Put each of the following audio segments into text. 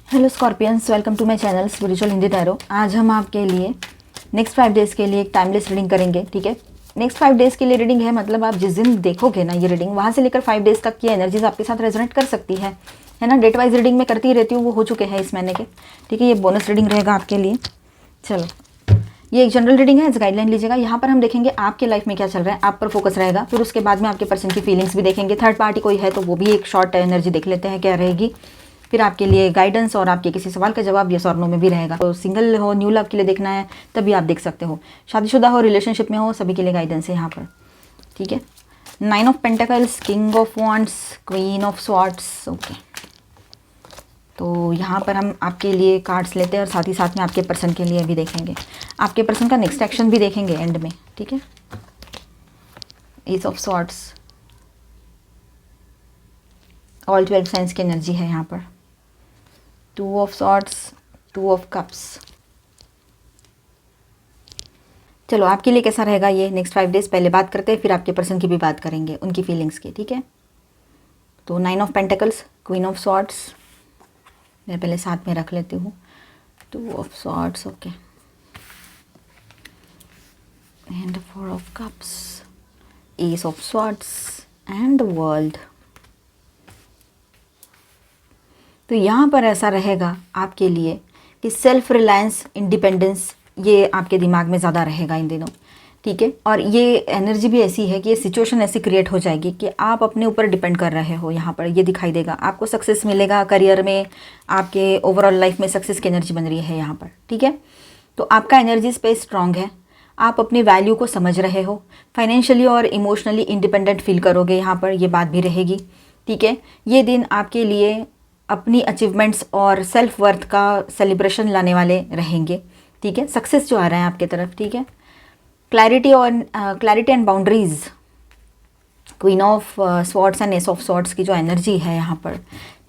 Hello scorpions, welcome to my channel spiritual Hindi tarot. आज हम आपके लिए नेक्स्ट 5 डेज़ के लिए एक टाइमलेस रीडिंग करेंगे। ठीक है, नेक्स्ट 5 डेज़ के लिए रीडिंग है, मतलब आप जिस दिन देखोगे ना ये रीडिंग, वहाँ से लेकर 5 डेज़ तक की एनर्जीज आपके साथ रेजोनेट कर सकती है ना। डेट वाइज रीडिंग मैं करती ही रहती हूँ, वो हो चुके हैं इस महीने के। ठीक है, ये बोनस रीडिंग रहेगा आपके लिए। चलो, ये एक जनरल रीडिंग है, गाइडलाइन लीजिएगा। यहाँ पर हम देखेंगे आपके लाइफ में क्या चल रहा है, आप पर फोकस रहेगा। फिर उसके बाद में आपके पर्सन की फीलिंग्स भी देखेंगे। थर्ड पार्टी कोई है तो वो भी एक शॉर्ट एनर्जी देख लेते हैं क्या रहेगी। फिर आपके लिए गाइडेंस और आपके किसी सवाल का जवाब यस और नो में भी रहेगा। तो सिंगल हो, न्यू लव के लिए देखना है तभी आप देख सकते हो। शादीशुदा हो, रिलेशनशिप में हो, सभी के लिए गाइडेंस है यहाँ पर। ठीक है, 9 of pentacles, king of wands, queen of swords. Okay, तो यहाँ पर हम आपके लिए कार्ड्स लेते हैं और साथ ही साथ में आपके पर्सन के लिए भी देखेंगे। आपके पर्सन का नेक्स्ट एक्शन भी देखेंगे एंड में। ठीक है, S of swords, all 12 science की एनर्जी है यहाँ पर। 2 ऑफ स्वॉर्ड्स, 2 ऑफ कप्स। चलो, आपके लिए कैसा रहेगा ये नेक्स्ट 5 डेज़, पहले बात करते हैं, फिर आपके पर्सन की भी बात करेंगे, उनकी फीलिंग्स की। ठीक है, तो 9 of pentacles, queen of swords, मैं पहले साथ में रख लेती हूँ। 2 of swords, okay, and 4 of cups, S of swords and world. तो यहाँ पर ऐसा रहेगा आपके लिए कि सेल्फ रिलायंस, इंडिपेंडेंस, ये आपके दिमाग में ज़्यादा रहेगा इन दिनों। ठीक है, और ये एनर्जी भी ऐसी है कि ये सिचुएशन ऐसी क्रिएट हो जाएगी कि आप अपने ऊपर डिपेंड कर रहे हो। यहाँ पर ये दिखाई देगा, आपको सक्सेस मिलेगा करियर में, आपके ओवरऑल लाइफ में सक्सेस की एनर्जी बन रही है यहाँ पर। ठीक है, तो आपका एनर्जी स्पेस स्ट्रांग है, आप अपनी वैल्यू को समझ रहे हो, फाइनेंशियली और इमोशनली इंडिपेंडेंट फील करोगे, यहाँ पर ये बात भी रहेगी। ठीक है, ये दिन आपके लिए अपनी अचीवमेंट्स और सेल्फ वर्थ का सेलिब्रेशन लाने वाले रहेंगे। ठीक है, सक्सेस जो आ रहा है आपके तरफ। ठीक है, clarity and boundaries, queen of swords and S of swords की जो एनर्जी है यहाँ पर।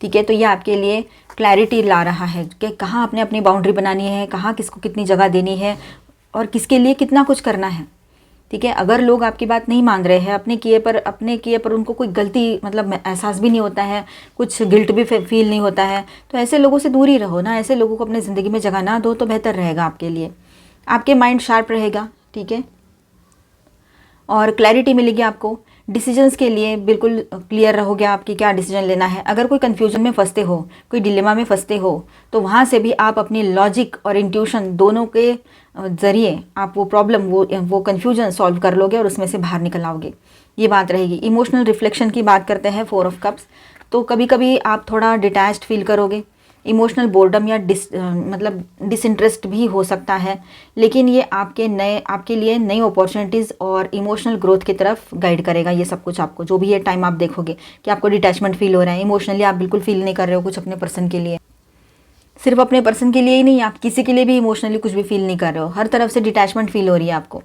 ठीक है, तो ये आपके लिए क्लैरिटी ला रहा है कि कहाँ आपने अपनी बाउंड्री बनानी है, कहाँ किसको कितनी जगह देनी है और किसके लिए कितना कुछ करना है। ठीक है, अगर लोग आपकी बात नहीं मान रहे हैं, अपने किए पर उनको कोई गलती मतलब एहसास भी नहीं होता है, कुछ गिल्ट भी फील नहीं होता है, तो ऐसे लोगों से दूर ही रहो ना। ऐसे लोगों को अपनी ज़िंदगी में जगह ना दो तो बेहतर रहेगा आपके लिए। आपके माइंड शार्प रहेगा। ठीक है, और क्लैरिटी मिलेगी आपको डिसीजंस के लिए, बिल्कुल क्लियर रहोगे आपकी क्या डिसीजन लेना है। अगर कोई कन्फ्यूजन में फंसते हो, कोई डिलेमा में फंसते हो, तो वहाँ से भी आप अपनी लॉजिक और इंट्यूशन दोनों के ज़रिए आप वो प्रॉब्लम, वो कन्फ्यूजन सॉल्व कर लोगे और उसमें से बाहर निकल आओगे। ये बात रहेगी। इमोशनल रिफ्लेक्शन की बात करते हैं, 4 ऑफ कप्स, तो कभी कभी आप थोड़ा डिटैच्ड फील करोगे, इमोशनल बोर्डम या मतलब डिसइंटरेस्ट भी हो सकता है, लेकिन ये आपके लिए नई अपॉर्चुनिटीज़ और इमोशनल ग्रोथ की तरफ गाइड करेगा ये सब कुछ। आपको जो भी ये टाइम आप देखोगे कि आपको डिटैचमेंट फील हो रहा है, इमोशनली आप बिल्कुल फील नहीं कर रहे हो कुछ अपने पर्सन के लिए, सिर्फ अपने पर्सन के लिए ही नहीं, आप किसी के लिए भी इमोशनली कुछ भी फील नहीं कर रहे हो, हर तरफ से डिटैचमेंट फील हो रही है आपको।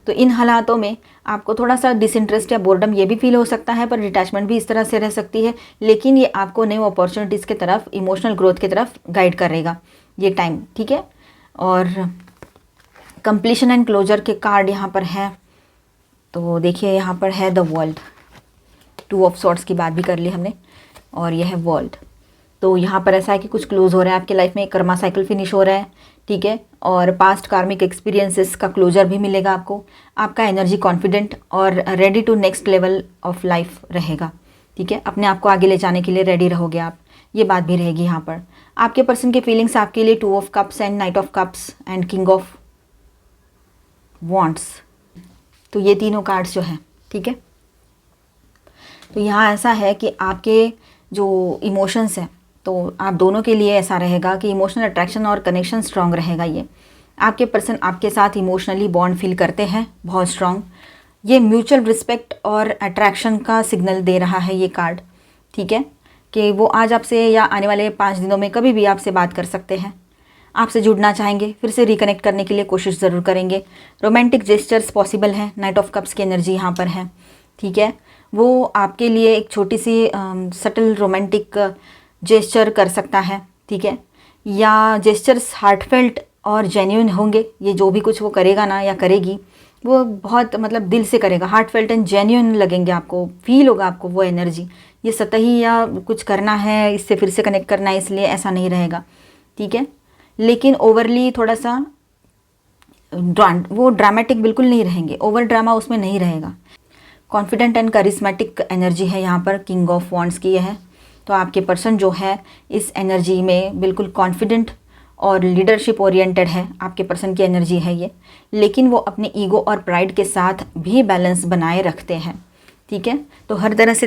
तो इन हालातों में आपको थोड़ा सा डिसइंटरेस्ट या बोर्डम ये भी फील हो सकता है, पर डिटैचमेंट भी इस तरह से रह सकती है, लेकिन ये आपको नई अपॉर्चुनिटीज़ की तरफ, इमोशनल ग्रोथ की तरफ गाइड करेगा ये टाइम। ठीक है, और कंप्लीशन एंड क्लोजर के कार्ड यहाँ पर हैं। तो देखिए, यहाँ पर है द वर्ल्ड, 2 ऑफ स्वॉर्ड्स की बात भी कर ली हमने, और यह है वर्ल्ड। तो यहाँ पर ऐसा है कि कुछ क्लोज हो रहा है आपके लाइफ में, कर्मा साइकिल फिनिश हो रहा है। ठीक है, और पास्ट कार्मिक एक्सपीरियंसेस का क्लोजर भी मिलेगा आपको। आपका एनर्जी कॉन्फिडेंट और ready to next level of life रहेगा। ठीक है, अपने आप को आगे ले जाने के लिए रेडी रहोगे आप, ये बात भी रहेगी यहाँ पर। आपके पर्सन की फीलिंग्स आपके लिए 2 of cups and night of cups and king of wands, तो ये तीनों कार्ड्स जो हैं। ठीक है, तो यहाँ ऐसा है कि आपके जो इमोशंस हैं, तो आप दोनों के लिए ऐसा रहेगा कि इमोशनल अट्रैक्शन और कनेक्शन स्ट्रांग रहेगा। ये आपके पर्सन आपके साथ इमोशनली बॉन्ड फील करते हैं बहुत स्ट्रांग। ये म्यूचुअल रिस्पेक्ट और अट्रैक्शन का सिग्नल दे रहा है ये कार्ड। ठीक है, कि वो आज आपसे या आने वाले 5 दिनों में कभी भी आपसे बात कर सकते हैं, आपसे जुड़ना चाहेंगे, फिर से रिकनेक्ट करने के लिए कोशिश ज़रूर करेंगे। रोमांटिक जेस्चर्स पॉसिबल हैं, नाइट ऑफ कप्स की एनर्जी यहाँ पर है। ठीक है, वो आपके लिए एक छोटी सी सटल रोमांटिक जेस्चर कर सकता है। ठीक है, या जेस्चर्स हार्टफेल्ट और जेन्युइन होंगे। ये जो भी कुछ वो करेगा ना या करेगी, वो बहुत मतलब दिल से करेगा, हार्टफेल्ट एंड जेन्युइन लगेंगे आपको, फील होगा आपको वो एनर्जी ये सतही या कुछ करना है, इससे फिर से कनेक्ट करना है इसलिए, ऐसा नहीं रहेगा, ठीक है। लेकिन ओवरली थोड़ा सा वो ड्रामेटिक बिल्कुल नहीं रहेंगे, ओवर ड्रामा उसमें नहीं रहेगा। कॉन्फिडेंट एंड करिश्मेटिक एनर्जी है यहाँ पर, किंग ऑफ वॉन्ड्स की है। तो आपके पर्सन जो है इस एनर्जी में बिल्कुल कॉन्फिडेंट और लीडरशिप ओरिएंटेड है, आपके पर्सन की एनर्जी है ये। लेकिन वो अपने ईगो और प्राइड के साथ भी बैलेंस बनाए रखते हैं, ठीक है। तो हर तरह से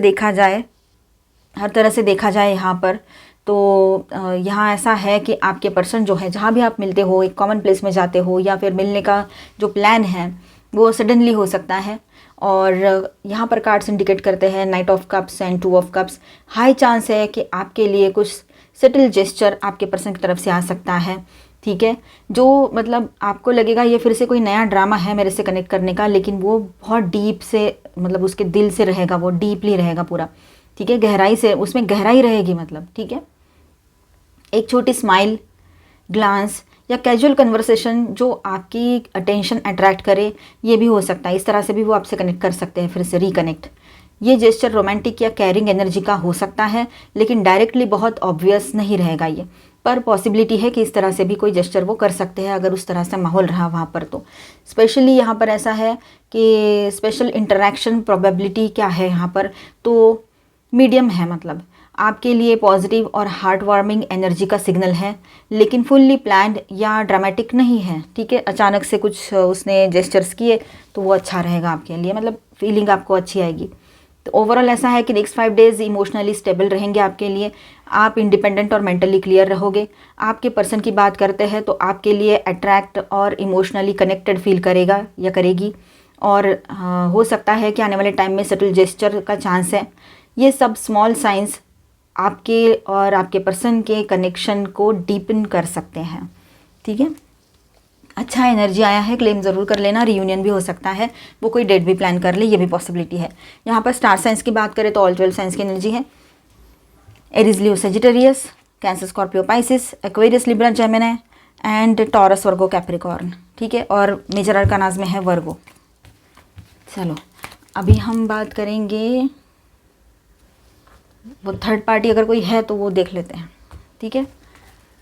देखा जाए यहाँ पर, तो यहाँ ऐसा है कि आपके पर्सन जो है, जहाँ भी आप मिलते हो, एक कॉमन प्लेस में जाते हो या फिर मिलने का जो प्लान है वो सडनली हो सकता है। और यहाँ पर कार्ड्स इंडिकेट करते हैं night of cups and two of cups. High chance है कि आपके लिए कुछ सटल जेस्चर आपके पर्सन की तरफ से आ सकता है, ठीक है। जो मतलब आपको लगेगा ये फिर से कोई नया ड्रामा है मेरे से कनेक्ट करने का, लेकिन वो बहुत डीप से, मतलब उसके दिल से रहेगा, वो डीपली रहेगा पूरा, ठीक है, गहराई से, उसमें गहराई रहेगी, मतलब, ठीक है। एक छोटी स्माइल, ग्लांस या कैजुअल कन्वर्सेशन जो आपकी अटेंशन अट्रैक्ट करे, ये भी हो सकता है। इस तरह से भी वो आपसे कनेक्ट कर सकते हैं, फिर से रिकनेक्ट। ये जेस्चर रोमांटिक या केयरिंग एनर्जी का हो सकता है, लेकिन डायरेक्टली बहुत ऑब्वियस नहीं रहेगा ये, पर पॉसिबिलिटी है कि इस तरह से भी कोई जेस्चर वो कर सकते हैं अगर उस तरह से माहौल रहा वहाँ पर। तो स्पेशली यहाँ पर ऐसा है कि स्पेशल इंटरेक्शन प्रोबेबिलिटी क्या है यहाँ पर, तो मीडियम है, मतलब आपके लिए पॉजिटिव और हार्ट वार्मिंग एनर्जी का सिग्नल है, लेकिन फुल्ली प्लान्ड या ड्रामेटिक नहीं है, ठीक है। अचानक से कुछ उसने जेस्चर्स किए तो वो अच्छा रहेगा आपके लिए, मतलब फीलिंग आपको अच्छी आएगी। तो ओवरऑल ऐसा है कि नेक्स्ट 5 डेज इमोशनली स्टेबल रहेंगे आपके लिए। आप इंडिपेंडेंट और मेंटली क्लियर रहोगे। आपके पर्सन की बात करते हैं तो आपके लिए अट्रैक्ट और इमोशनली कनेक्टेड फील करेगा या करेगी, और हो सकता है कि आने वाले टाइम में सटल जेस्चर का चांस है। ये सब स्मॉल साइंस आपके और आपके पर्सन के कनेक्शन को डीपन कर सकते हैं, ठीक है। अच्छा एनर्जी आया है, क्लेम ज़रूर कर लेना। रियूनियन भी हो सकता है, वो कोई डेट भी प्लान कर ले, ये भी पॉसिबिलिटी है। यहाँ पर स्टार साइंस की बात करें तो ऑल 12 साइंस की एनर्जी है। Aries, Leo, Sagittarius, cancer, Scorpio, Pisces, Aquarius, Libra, Gemini and taurus, Virgo, Capricorn, ठीक है। और मेजर अरकानाज में है वर्गो। चलो अभी हम बात करेंगे, वो थर्ड पार्टी अगर कोई है तो वो देख लेते हैं, ठीक है।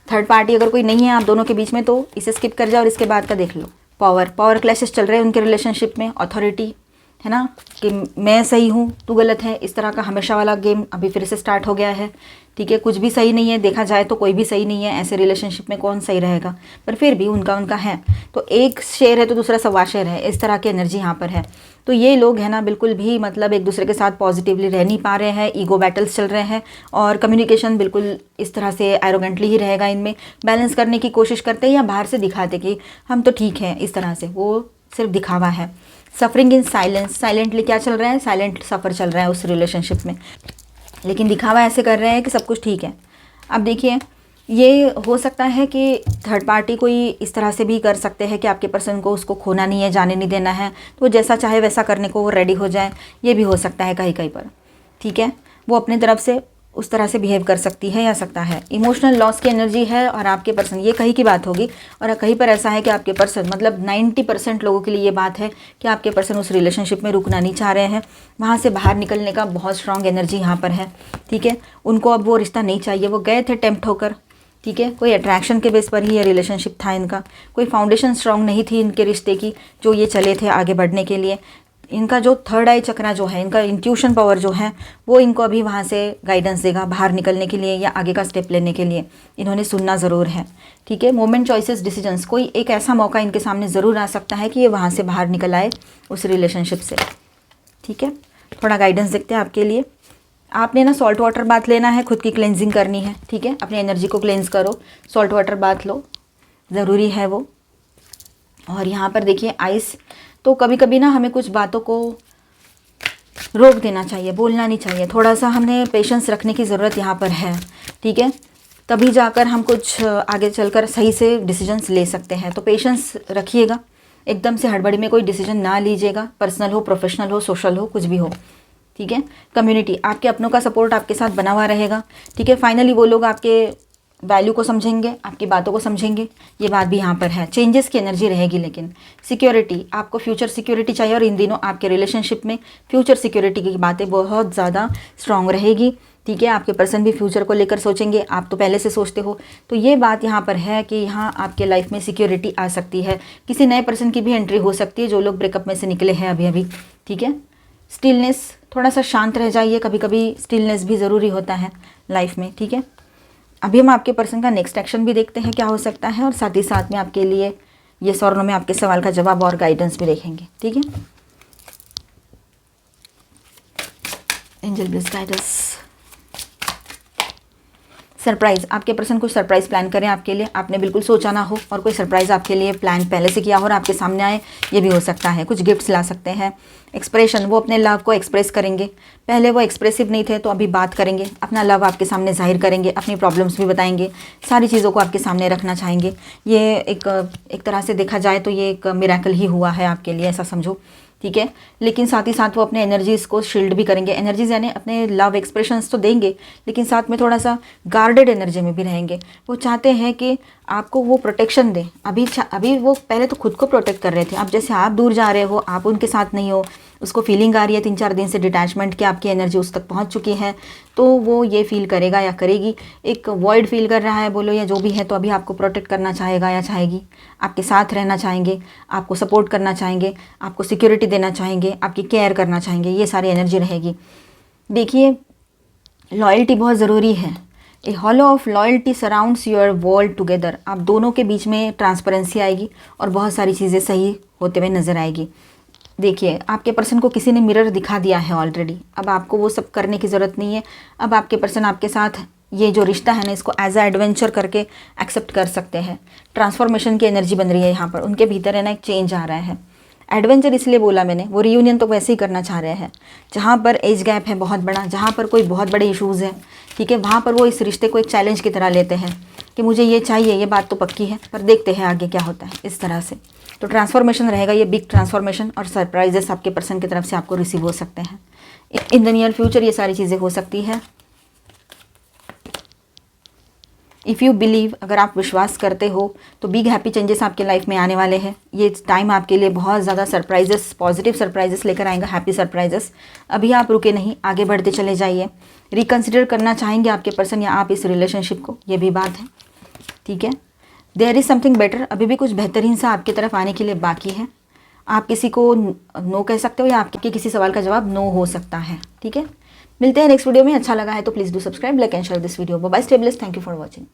थर्ड पार्टी अगर कोई नहीं है आप दोनों के बीच में तो इसे स्किप कर जाओ और इसके बाद का देख लो। पावर क्लैशेस चल रहे हैं उनके रिलेशनशिप में, अथॉरिटी है ना, कि मैं सही हूँ तू गलत है, इस तरह का हमेशा वाला गेम अभी फिर से स्टार्ट हो गया है, ठीक है। कुछ भी सही नहीं है, देखा जाए तो कोई भी सही नहीं है, ऐसे रिलेशनशिप में कौन सही रहेगा, पर फिर भी उनका है। तो एक शेर है तो दूसरा सवा शेर है, इस तरह की एनर्जी यहाँ पर है। तो ये लोग है ना बिल्कुल भी मतलब एक दूसरे के साथ पॉजिटिवली रह नहीं पा रहे हैं, ईगो बैटल्स चल रहे हैं, और कम्युनिकेशन बिल्कुल इस तरह से एरोगेंटली ही रहेगा। इनमें बैलेंस करने की कोशिश करते हैं या बाहर से दिखाते कि हम तो ठीक हैं, इस तरह से, वो सिर्फ दिखावा है। सफरिंग इन साइलेंस, साइलेंटली क्या चल रहा है, साइलेंट सफ़र चल रहा है उस रिलेशनशिप में, लेकिन दिखावा ऐसे कर रहे हैं कि सब कुछ ठीक है। अब देखिए, ये हो सकता है कि थर्ड पार्टी कोई इस तरह से भी कर सकते हैं कि आपके पर्सन को उसको खोना नहीं है, जाने नहीं देना है, तो जैसा चाहे वैसा करने को वो रेडी हो जाए, ये भी हो सकता है कहीं कहीं पर, ठीक है। वो अपनी तरफ से उस तरह से बिहेव कर सकती है या सकता है। इमोशनल लॉस की एनर्जी है और आपके पर्सन, ये कहीं की बात होगी, और कहीं पर ऐसा है कि आपके पर्सन, मतलब 90% लोगों के लिए ये बात है कि आपके पर्सन उस रिलेशनशिप में रुकना नहीं चाह रहे हैं, वहाँ से बाहर निकलने का बहुत स्ट्रांग एनर्जी यहाँ पर है, ठीक है। उनको अब वो रिश्ता नहीं चाहिए, वो गए थे टेम्प्ट होकर, ठीक है। कोई अट्रैक्शन के बेस पर ही ये रिलेशनशिप था इनका, कोई फाउंडेशन स्ट्रांग नहीं थी इनके रिश्ते की जो ये चले थे आगे बढ़ने के लिए। इनका जो थर्ड आई चक्रा जो है, इनका इंट्यूशन पावर जो है, वो इनको अभी वहाँ से गाइडेंस देगा बाहर निकलने के लिए या आगे का स्टेप लेने के लिए। इन्होंने सुनना ज़रूर है, ठीक है। मोमेंट, चॉइसेस, डिसीजंस, कोई एक ऐसा मौका इनके सामने ज़रूर आ सकता है कि ये वहाँ से बाहर निकल आए उस रिलेशनशिप से, ठीक है। थोड़ा गाइडेंस देखते हैं आपके लिए। आपने ना सॉल्ट वाटर बाथ लेना है, खुद की क्लेंजिंग करनी है, ठीक है। अपनी एनर्जी को क्लेंज करो, सॉल्ट वाटर बाथ लो, ज़रूरी है वो। और यहाँ पर देखिए आइस, तो कभी कभी ना हमें कुछ बातों को रोक देना चाहिए, बोलना नहीं चाहिए, थोड़ा सा हमने पेशेंस रखने की ज़रूरत यहाँ पर है, ठीक है। तभी जाकर हम कुछ आगे चलकर सही से डिसीजंस ले सकते हैं। तो पेशेंस रखिएगा, एकदम से हड़बड़ी में कोई डिसीजन ना लीजिएगा, पर्सनल हो, प्रोफेशनल हो, सोशल हो, कुछ भी हो, ठीक है। कम्युनिटी, आपके अपनों का सपोर्ट आपके साथ बना हुआ रहेगा, ठीक है। फाइनली वो लोग आपके वैल्यू को समझेंगे, आपकी बातों को समझेंगे, ये बात भी यहाँ पर है। चेंजेस की एनर्जी रहेगी, लेकिन सिक्योरिटी, आपको फ्यूचर सिक्योरिटी चाहिए और इन दिनों आपके रिलेशनशिप में फ्यूचर सिक्योरिटी की बातें बहुत ज़्यादा स्ट्रांग रहेगी। ठीक है, आपके पर्सन भी फ्यूचर को लेकर सोचेंगे, आप तो पहले से सोचते हो। तो ये बात यहाँ पर है कि यहाँ आपके लाइफ में सिक्योरिटी आ सकती है। किसी नए पर्सन की भी एंट्री हो सकती है, जो लोग ब्रेकअप में से निकले हैं अभी अभी। ठीक है, स्टिलनेस, थोड़ा सा शांत रह जाइए, कभी कभी स्टिलनेस भी ज़रूरी होता है लाइफ में। ठीक है, अभी हम आपके पर्सन का नेक्स्ट एक्शन भी देखते हैं क्या हो सकता है, और साथ ही साथ में आपके लिए ये और नो में आपके सवाल का जवाब और गाइडेंस भी देखेंगे। ठीक है, angel please guide us. Surprise, आपके पर्सन कुछ सरप्राइज़ प्लान करें आपके लिए, आपने बिल्कुल सोचा ना हो और कोई सरप्राइज़ आपके लिए प्लान पहले से किया हो और आपके सामने आए, ये भी हो सकता है। कुछ गिफ्ट्स ला सकते हैं। एक्सप्रेशन, वो अपने लव को एक्सप्रेस करेंगे। पहले वो एक्सप्रेसिव नहीं थे तो अभी बात करेंगे, अपना लव आपके सामने जाहिर करेंगे, अपनी प्रॉब्लम्स भी बताएंगे, सारी चीज़ों को आपके सामने रखना चाहेंगे। ये एक तरह से देखा जाए तो ये एक मिरेकल ही हुआ है आपके लिए, ऐसा समझो। ठीक है, लेकिन साथ ही साथ वो अपने एनर्जीज़ को शील्ड भी करेंगे। एनर्जीज यानी अपने लव एक्सप्रेशंस तो देंगे, लेकिन साथ में थोड़ा सा गार्डेड एनर्जी में भी रहेंगे। वो चाहते हैं कि आपको वो प्रोटेक्शन दें। अभी वो पहले तो खुद को प्रोटेक्ट कर रहे थे, अब जैसे आप दूर जा रहे हो, आप उनके साथ नहीं हो, उसको फीलिंग आ रही है 3-4 दिन से डिटैचमेंट की, आपकी एनर्जी उस तक पहुंच चुकी है, तो वो ये फील करेगा या करेगी, एक वॉइड फील कर रहा है बोलो या जो भी है, तो अभी आपको प्रोटेक्ट करना चाहेगा या चाहेगी, आपके साथ रहना चाहेंगे, आपको सपोर्ट करना चाहेंगे, आपको सिक्योरिटी देना चाहेंगे, आपकी केयर करना चाहेंगे, ये सारी एनर्जी रहेगी। देखिए, लॉयल्टी बहुत ज़रूरी है। A halo of loyalty surrounds your world together. आप दोनों के बीच में ट्रांसपेरेंसी आएगी और बहुत सारी चीज़ें सही होते हुए नज़र आएगी। देखिए, आपके पर्सन को किसी ने मिरर दिखा दिया है ऑलरेडी, अब आपको वो सब करने की ज़रूरत नहीं है। अब आपके पर्सन आपके साथ ये जो रिश्ता है ना, इसको एज अ एडवेंचर करके एक्सेप्ट कर सकते हैं। ट्रांसफॉर्मेशन की एनर्जी बन रही है यहाँ पर, उनके भीतर है ना एक चेंज आ रहा है। एडवेंचर इसलिए बोला मैंने, वो रियूनियन तो वैसे ही करना चाह रहे हैं। जहाँ पर एज गैप है बहुत बड़ा, जहाँ पर कोई बहुत बड़े इश्यूज़ हैं, ठीक है, वहाँ पर वो इस रिश्ते को एक चैलेंज की तरह लेते हैं कि मुझे ये चाहिए, ये बात तो पक्की है, पर देखते हैं आगे क्या होता है, इस तरह से। तो ट्रांसफॉर्मेशन रहेगा, ये बिग ट्रांसफॉर्मेशन, और सरप्राइजेस आपके पर्सन की तरफ से आपको रिसीव हो सकते हैं इन द नियर फ्यूचर। ये सारी चीज़ें हो सकती है। इफ़ यू बिलीव, अगर आप विश्वास करते हो, तो बिग हैप्पी चेंजेस आपके लाइफ में आने वाले हैं। ये टाइम आपके लिए बहुत ज़्यादा सरप्राइजेस, पॉजिटिव सरप्राइजेस लेकर आएगा, हैप्पी सरप्राइजेस। अभी आप रुके नहीं, आगे बढ़ते चले जाइए। रिकन्सिडर करना चाहेंगे आपके पर्सन या आप इस रिलेशनशिप को, ये भी बात है। ठीक है, देयर इज़ समथिंग बेटर, अभी भी कुछ बेहतरीन सा आपकी तरफ आने के लिए बाकी है। आप किसी को नो कह सकते हो या आपके किसी सवाल का जवाब नो हो सकता है। ठीक है, मिलते हैं नेक्स्ट वीडियो में। अच्छा लगा है तो please do subscribe, like and share this video. Bye bye, stay blessed, thank you for watching.